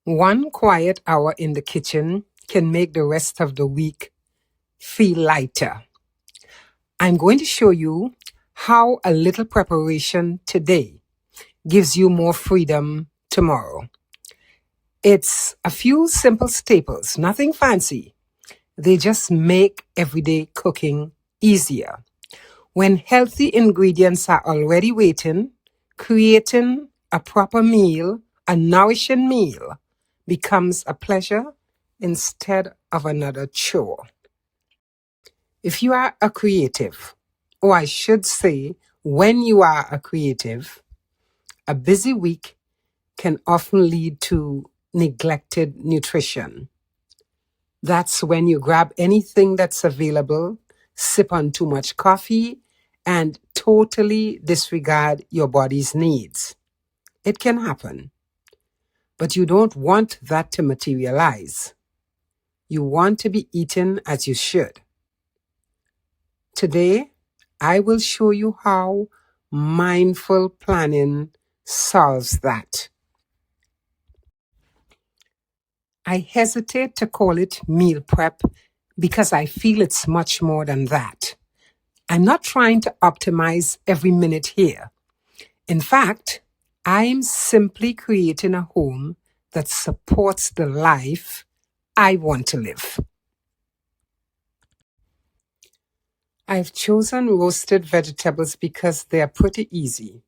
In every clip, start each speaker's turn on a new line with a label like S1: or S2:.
S1: One quiet hour in the kitchen can make the rest of the week feel lighter. I'm going to show you how a little preparation today gives you more freedom tomorrow. It's a few simple staples, nothing fancy. They just make everyday cooking easier. When healthy ingredients are already waiting, creating a proper meal, a nourishing meal, becomes a pleasure instead of another chore. If you are a creative, or I should say, when you are a creative, a busy week can often lead to neglected nutrition. That's when you grab anything that's available, sip on too much coffee, and totally disregard your body's needs. It can happen. But you don't want that to materialize. You want to be eaten as you should. Today, I will show you how mindful planning solves that. I hesitate to call it meal prep because I feel it's much more than that. I'm not trying to optimize every minute here. In fact, I'm simply creating a home that supports the life I want to live. I've chosen roasted vegetables because they're pretty easy.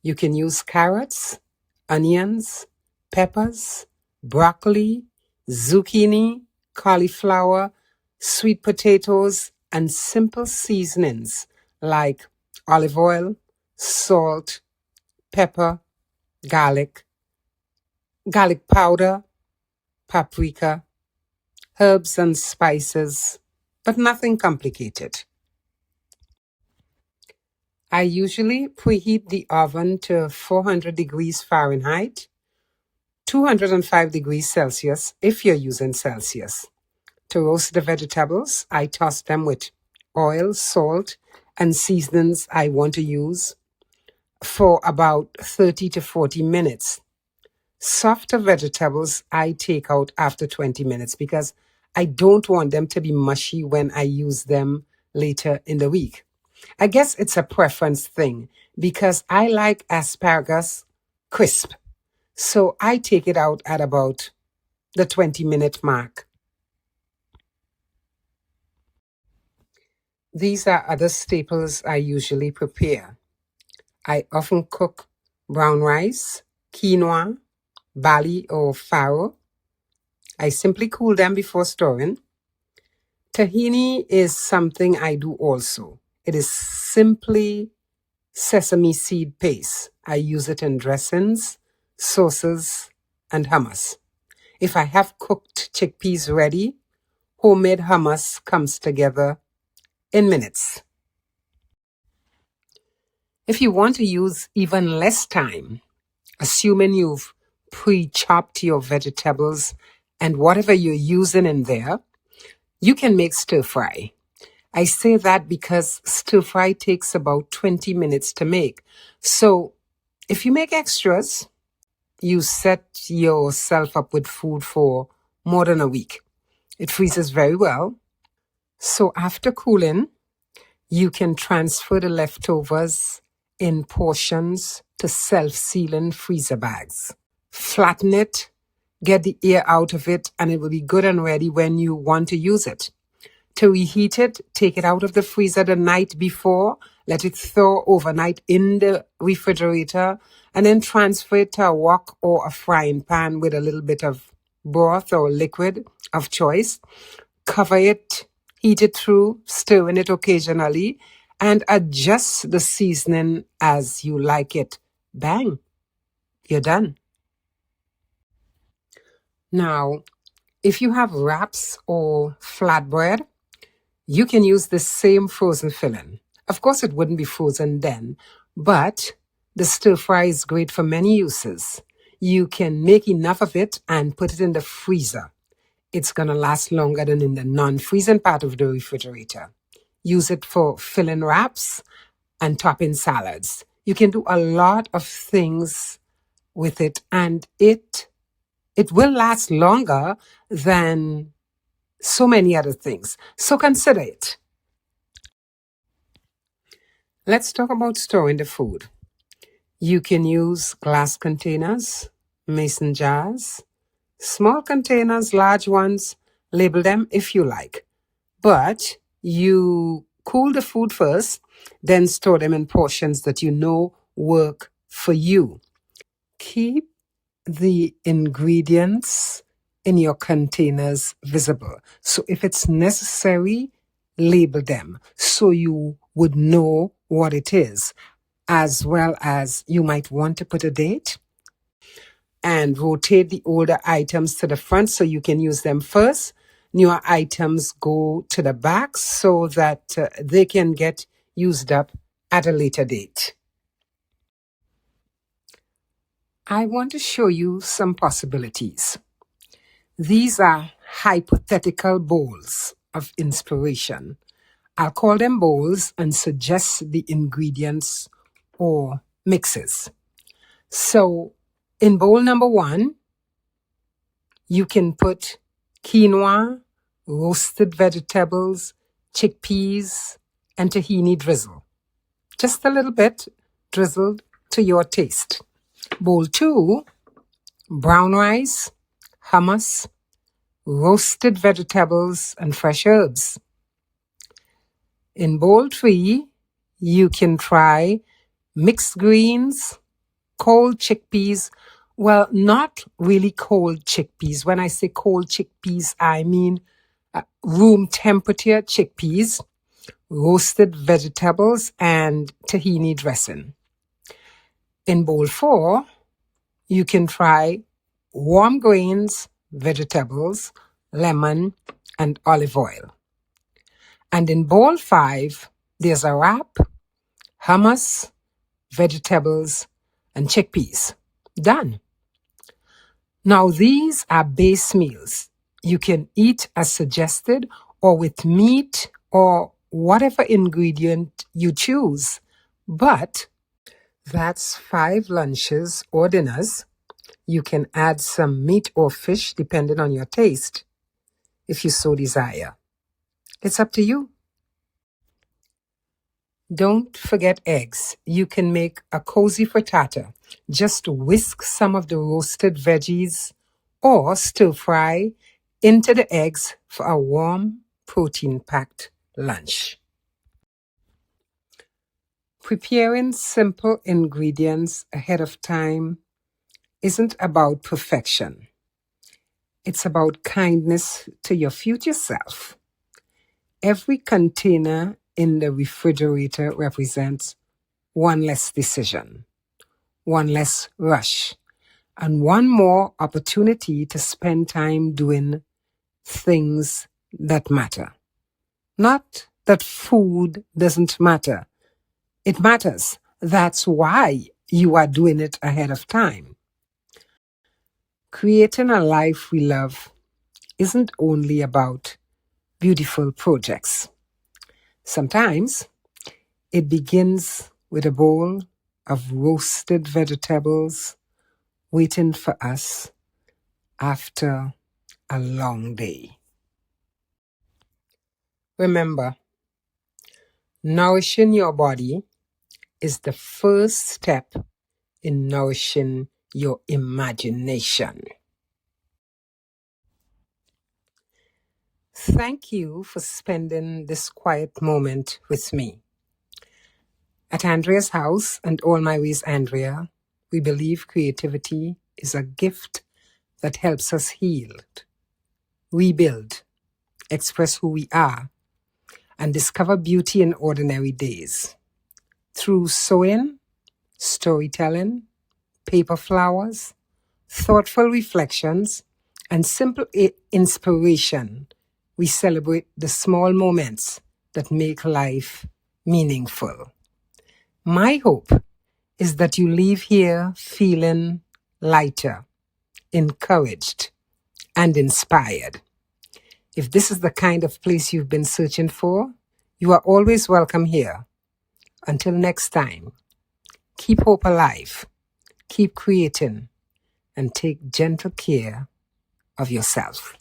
S1: You can use carrots, onions, peppers, broccoli, zucchini, cauliflower, sweet potatoes, and simple seasonings like olive oil, salt, pepper, garlic, garlic powder, paprika, herbs and spices, but nothing complicated. I usually preheat the oven to 400 degrees Fahrenheit, 205 degrees Celsius if you're using Celsius. To roast the vegetables, I toss them with oil, salt, and seasonings I want to use for about 30 to 40 minutes. Softer vegetables I take out after 20 minutes because I don't want them to be mushy when I use them later in the week. I guess it's a preference thing because I like asparagus crisp. So I take it out at about the 20-minute mark. These are other staples I usually prepare. I often cook brown rice, quinoa, barley or farro. I simply cool them before storing. Tahini is something I do also. It is simply sesame seed paste. I use it in dressings, sauces, and hummus. If I have cooked chickpeas ready, homemade hummus comes together in minutes. If you want to use even less time, assuming you've pre-chopped your vegetables and whatever you're using in there, you can make stir fry. I say that because stir fry takes about 20 minutes to make. So if you make extras, you set yourself up with food for more than a week. It freezes very well. So after cooling, you can transfer the leftovers in portions to self-sealing freezer bags. Flatten it, get the air out of it, and it will be good and ready when you want to use it. To reheat it, take it out of the freezer the night before, let it thaw overnight in the refrigerator, and then transfer it to a wok or a frying pan with a little bit of broth or liquid of choice. Cover it, heat it through, stirring it occasionally, and adjust the seasoning as you like it. Bang, you're done. Now, if you have wraps or flatbread, you can use the same frozen filling. Of course, it wouldn't be frozen then, but the stir fry is great for many uses. You can make enough of it and put it in the freezer. It's going to last longer than in the non-freezing part of the refrigerator. Use it for filling wraps and topping salads. You can do a lot of things with it, and it It will last longer than so many other things. So consider it. Let's talk about storing the food. You can use glass containers, mason jars, small containers, large ones. Label them if you like. But you cool the food first, then store them in portions that you know work for you. Keep the ingredients in your containers visible. So if it's necessary, label them so you would know what it is, as well as you might want to put a date, and rotate the older items to the front so you can use them first. Newer items go to the back so that they can get used up at a later date. I want to show you some possibilities. These are hypothetical bowls of inspiration. I'll call them bowls and suggest the ingredients or mixes. So in bowl number 1, you can put quinoa, roasted vegetables, chickpeas, and tahini drizzle. Just a little bit drizzled to your taste. Bowl 2, brown rice, hummus, roasted vegetables, and fresh herbs. In bowl 3, you can try mixed greens, cold chickpeas. Well, not really cold chickpeas. When I say cold chickpeas, I mean room temperature chickpeas, roasted vegetables, and tahini dressing. In bowl 4, you can try warm grains, vegetables, lemon, and olive oil. And in bowl 5, there's a wrap, hummus, vegetables, and chickpeas. Done. Now, these are base meals. You can eat as suggested or with meat or whatever ingredient you choose. But that's 5 lunches or dinners. You can add some meat or fish depending on your taste, if you so desire. It's up to you. Don't forget eggs. You can make a cozy frittata. Just whisk some of the roasted veggies or stir fry into the eggs for a warm, protein-packed lunch. Preparing simple ingredients ahead of time isn't about perfection. It's about kindness to your future self. Every container in the refrigerator represents one less decision, one less rush, and one more opportunity to spend time doing things that matter. Not that food doesn't matter. It matters. That's why you are doing it ahead of time. Creating a life we love isn't only about beautiful projects. Sometimes it begins with a bowl of roasted vegetables waiting for us after a long day. Remember, nourishing your body is the first step in nourishing your imagination. Thank you for spending this quiet moment with me. At Andrea's house and All My Ways Andrea, we believe creativity is a gift that helps us heal, rebuild, express who we are, and discover beauty in ordinary days. Through sewing, storytelling, paper flowers, thoughtful reflections, and simple inspiration, we celebrate the small moments that make life meaningful. My hope is that you leave here feeling lighter, encouraged, and inspired. If this is the kind of place you've been searching for, you are always welcome here. Until next time, keep hope alive, keep creating, and take gentle care of yourself.